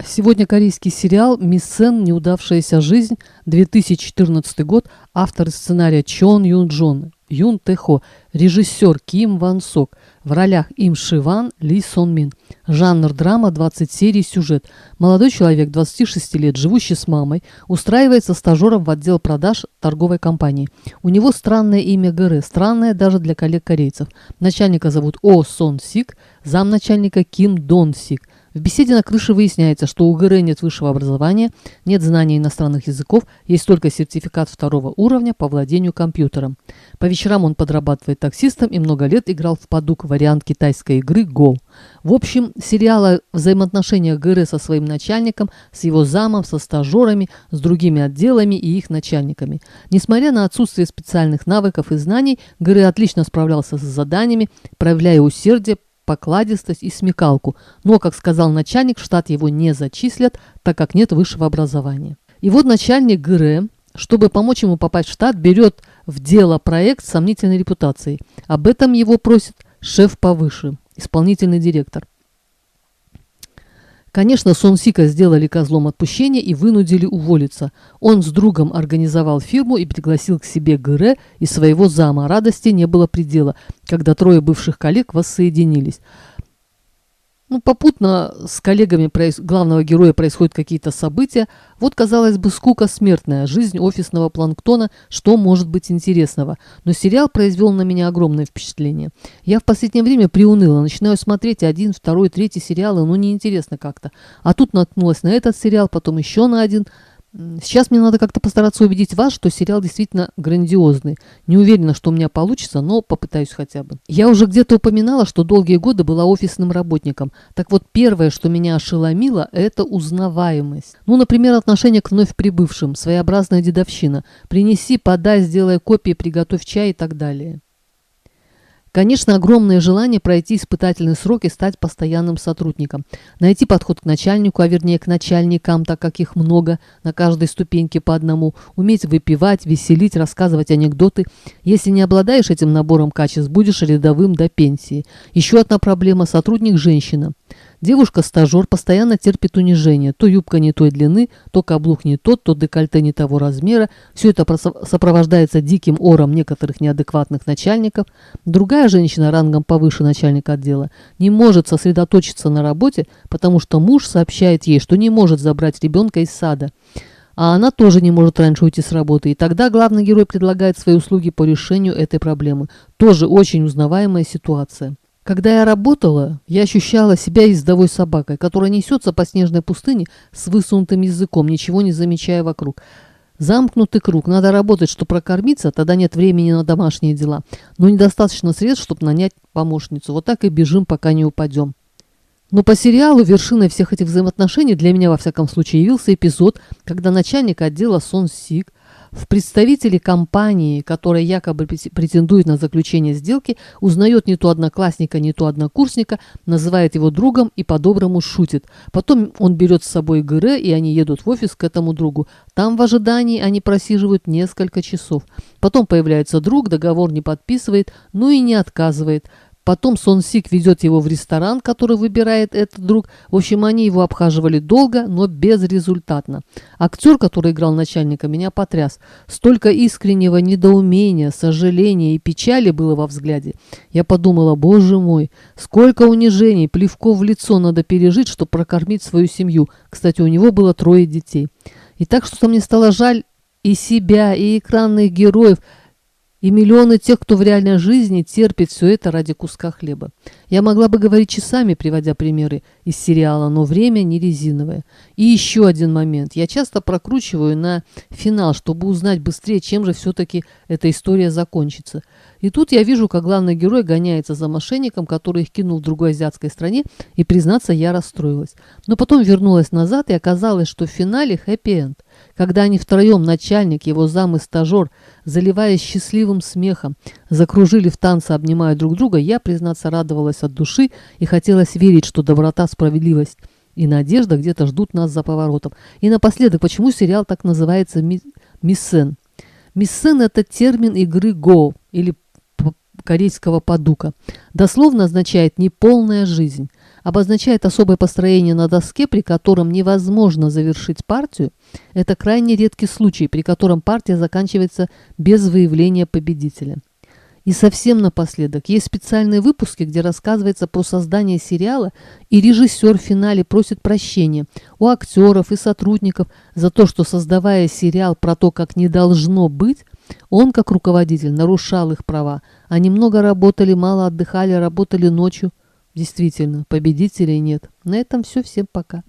Сегодня корейский сериал «Мисен. Неудавшаяся жизнь», 2014 год, автор сценария Чон Юн Джон, Юн Тэ-хо, режиссер Ким Ван Сок, в ролях Им Ши Ван, Ли Сон Мин. Жанр драма, 20 серий, сюжет. Молодой человек, 26 лет, живущий с мамой, устраивается стажером в отдел продаж торговой компании. У него странное имя ГР, странное даже для коллег-корейцев. Начальника зовут О Сон Сик, замначальника Ким Дон Сик. В беседе на крыше выясняется, что у ГР нет высшего образования, нет знаний иностранных языков, есть только сертификат 2 уровня по владению компьютером. По вечерам он подрабатывает таксистом и много лет играл в падук, вариант китайской игры Go. В общем, сериал о взаимоотношениях ГР со своим начальником, с его замом, со стажерами, с другими отделами и их начальниками. Несмотря на отсутствие специальных навыков и знаний, ГР отлично справлялся с заданиями, проявляя усердие, покладистость и смекалку, но, как сказал начальник, в штат его не зачислят, так как нет высшего образования. И вот начальник ГР, чтобы помочь ему попасть в штат, берет в дело проект с сомнительной репутацией. Об этом его просит шеф повыше, исполнительный директор. Конечно, Сон Сика сделали козлом отпущения и вынудили уволиться. Он с другом организовал фирму и пригласил к себе ГР и своего зама. Радости не было предела, когда трое бывших коллег воссоединились. Попутно с коллегами главного героя происходят какие-то события. Вот, казалось бы, скука смертная, жизнь офисного планктона, что может быть интересного. Но сериал произвел на меня огромное впечатление. Я в последнее время приуныла, начинаю смотреть 1, 2, 3 сериалы, но неинтересно как-то. А тут наткнулась на этот сериал, потом еще на один. Сейчас мне надо как-то постараться убедить вас, что сериал действительно грандиозный. Не уверена, что у меня получится, но попытаюсь хотя бы. Я уже где-то упоминала, что долгие годы была офисным работником. Так вот, первое, что меня ошеломило, это узнаваемость. Например, отношение к вновь прибывшим, своеобразная дедовщина. Принеси, подай, сделай копии, приготовь чай и так далее. Конечно, огромное желание пройти испытательный срок и стать постоянным сотрудником. Найти подход к начальнику, а вернее к начальникам, так как их много, на каждой ступеньке по одному. Уметь выпивать, веселить, рассказывать анекдоты. Если не обладаешь этим набором качеств, будешь рядовым до пенсии. Еще одна проблема – сотрудник-женщина. Девушка-стажер постоянно терпит унижение. То юбка не той длины, то каблук не тот, то декольте не того размера. Все это сопровождается диким ором некоторых неадекватных начальников. Другая женщина рангом повыше начальника отдела не может сосредоточиться на работе, потому что муж сообщает ей, что не может забрать ребенка из сада. А она тоже не может раньше уйти с работы. И тогда главный герой предлагает свои услуги по решению этой проблемы. Тоже очень узнаваемая ситуация. Когда я работала, я ощущала себя ездовой собакой, которая несется по снежной пустыне с высунутым языком, ничего не замечая вокруг. Замкнутый круг. Надо работать, чтобы прокормиться, тогда нет времени на домашние дела. Но недостаточно средств, чтобы нанять помощницу. Вот так и бежим, пока не упадем. Но по сериалу вершиной всех этих взаимоотношений для меня, во всяком случае, явился эпизод, когда начальник отдела Сон Сик в представителе компании, которая якобы претендует на заключение сделки, узнает не то одноклассника, не то однокурсника, называет его другом и по-доброму шутит. Потом он берет с собой ГР, и они едут в офис к этому другу. Там в ожидании они просиживают несколько часов. Потом появляется друг, договор не подписывает, но и не отказывает. Потом Сон Сик ведет его в ресторан, который выбирает этот друг. В общем, они его обхаживали долго, но безрезультатно. Актер, который играл начальника, меня потряс. Столько искреннего недоумения, сожаления и печали было во взгляде. Я подумала, боже мой, сколько унижений, плевков в лицо надо пережить, чтобы прокормить свою семью. Кстати, у него было 3 детей. И так что-то мне стало жаль и себя, и экранных героев, и миллионы тех, кто в реальной жизни терпит все это ради куска хлеба. Я могла бы говорить часами, приводя примеры из сериала, но время не резиновое. И еще один момент. Я часто прокручиваю на финал, чтобы узнать быстрее, чем же все-таки эта история закончится. И тут я вижу, как главный герой гоняется за мошенником, который их кинул в другой азиатской стране, и, признаться, я расстроилась. Но потом вернулась назад, и оказалось, что в финале хэппи-энд. Когда они втроем, начальник, его зам и стажер, заливаясь счастливым смехом, закружили в танце, обнимая друг друга, я, признаться, радовалась от души и хотелось верить, что доброта, справедливость и надежда где-то ждут нас за поворотом. И напоследок, почему сериал так называется «Мисен»? «Мисен» — это термин игры «Go» или корейского падука. Дословно означает «неполная жизнь». обозначает особое построение на доске, при котором невозможно завершить партию. Это крайне редкий случай, при котором партия заканчивается без выявления победителя. И совсем напоследок, есть специальные выпуски, где рассказывается про создание сериала, и режиссер в финале просит прощения у актеров и сотрудников за то, что, создавая сериал про то, как не должно быть, он, как руководитель, нарушал их права. Они много работали, мало отдыхали, работали ночью. Действительно, победителей нет. На этом все. Всем пока.